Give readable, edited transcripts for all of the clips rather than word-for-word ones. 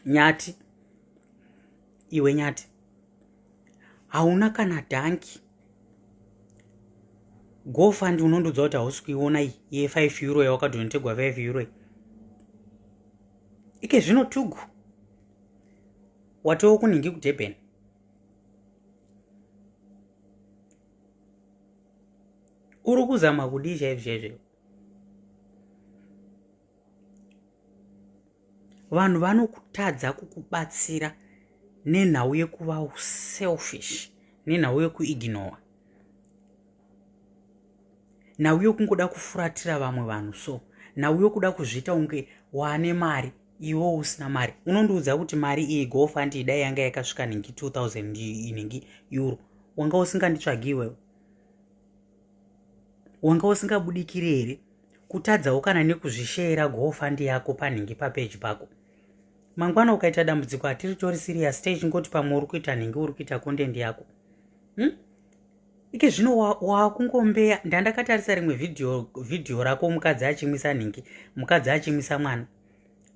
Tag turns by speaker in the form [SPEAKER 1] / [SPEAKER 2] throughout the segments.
[SPEAKER 1] Nyati, iwe nyati, hauna kana dhanki. GoFund unondudza kuti hausi kuiona iyi ye5 € yawakadonetegwa 5 €. Ike zvino Tugu watoo kuningi kuDurban. Uri kuzama kudii chaizvo? Vanhu vanokutadza kukubatsira nenhau yekuva selfish, nenhau yekuignore, nhau yokungoda kufuratira vamwe vanhu, so nhau yokuda kuzviita unge wane mari iwo usina mari. Unondiudza kuti mari iyi GoFund idai yanga yakasvika ningi 2000 ningi euro, wanga usinganditsvagi iwewe? Wanga usingabudikiri here kutadzawo kana nekuzvishera GoFund yako paningi papeji pako? Mangwana ukaita dambudziko hatiritori serious, tichingoti pamwe uri kuita ningi uri kuita content yako. Ike zvino wakungombeya. Ndandakatarisa rimwe video rako mukadzi achimwisa ningi, mukadzi achimwisa mwana.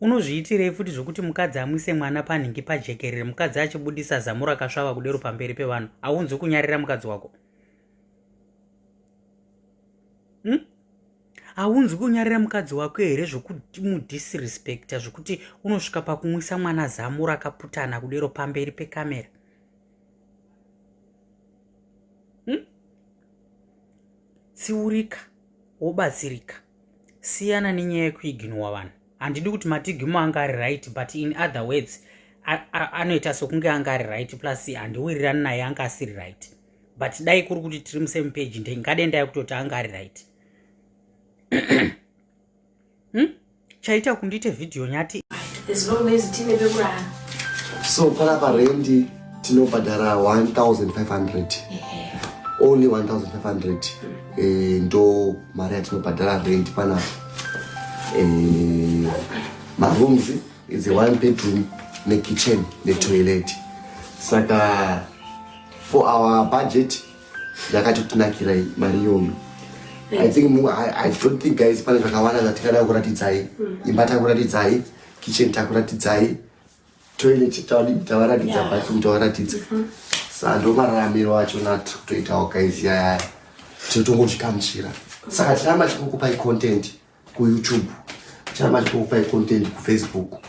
[SPEAKER 1] Unozviitirei futi zvokuti mukadzi amwise mwana paningi pajekerere, mukadzi achibudisa zamu rakasvava kudero pamberi pevanhu? Haunzi kunyarira mukadzi wako? Haunzi kunyarira mukadzi wako here zvokuti mudisrespecta, zvokuti unosvika pakumwisa mwana zamu rakaputana kudero pamberi pekamera? Tsiurika wobatsirika, siyana nenyaya yekuignore vanhu. Handidi kuti matigimo anga ari right, but in other words anoita sokunge anga ari right, plus handiwirirani naye anga asiri right, but dai kuri kuti tiri musame page ndingade ndai kutoti anga ari right. Chaita kundite video nyati.
[SPEAKER 2] As long as tine bekurara.
[SPEAKER 3] So panapa rendi tinobhadhara 1500. Only 1500. Ndo mari yatinobhadhara rent panapa. My rooms is a 1 bedroom, ne kitchen, ne toilet. Saka for our budget, yakatotinakira mari yoyo. I don't think guys pane zvakawanda zvatingada kuratidzai. Imba takuratidzai, kitchen takuratidzai, toilet tavaratidza, bathroom tavaratidza. Saka ndo mararamiro acho natikutoitawo guys yaya. Tinotongochikamuchira. Saka tiramba tichikupai content kuYouTube, tiramba tichikupai content kuFacebook.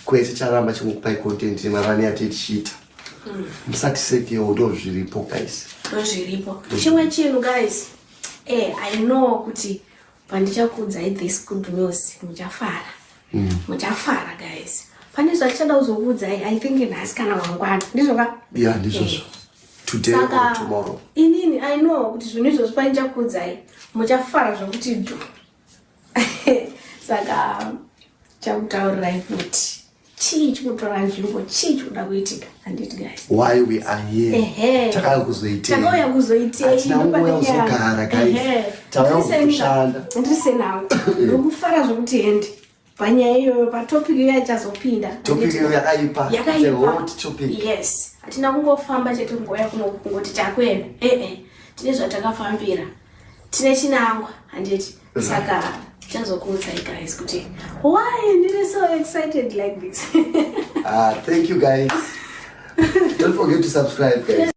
[SPEAKER 3] Kwese tiramba tichikupai content nemarani atetichiita. Musatisekewo ndo zviripo guys.
[SPEAKER 2] Ndo zviripo. Chimwe chinhu guys. I know kuti pandichakudzai this good news muchafara. Muchafara guys. Pane zvachada kuzokudzai, I think nhasi kana mangwana. Ndizvoka?
[SPEAKER 3] Yeah, ndizvozvo. Today or tomorrow.
[SPEAKER 2] Inini I know kuti zvinhu izvozvo pandichakudzai muchafara zvokuti do. Saka chakutaurirai kuti chii chikutora nzvimbo, chii chikuda kuitika, handiti guys.
[SPEAKER 3] Why we are here. Takauya kuzoitei.
[SPEAKER 2] Takauya kuzoitei.
[SPEAKER 3] Hatina nguva yekuzogara guys. Takauya kushanda.
[SPEAKER 2] Ndise nangu. Ndokufara zvokuti ende. Panyaya iyoyo patopic iyo yachazopinda.
[SPEAKER 3] Topic iyo yakaipa. The hot topic.
[SPEAKER 2] Yes. Hatina kungofamba chete kungoya kungoti chakwenu. Tine zvatakafambira. Tine chinangwa, handiti. Saka chazokuudzai guys kuti why ndiri so excited like this.
[SPEAKER 3] Thank you guys. Don't forget to subscribe guys.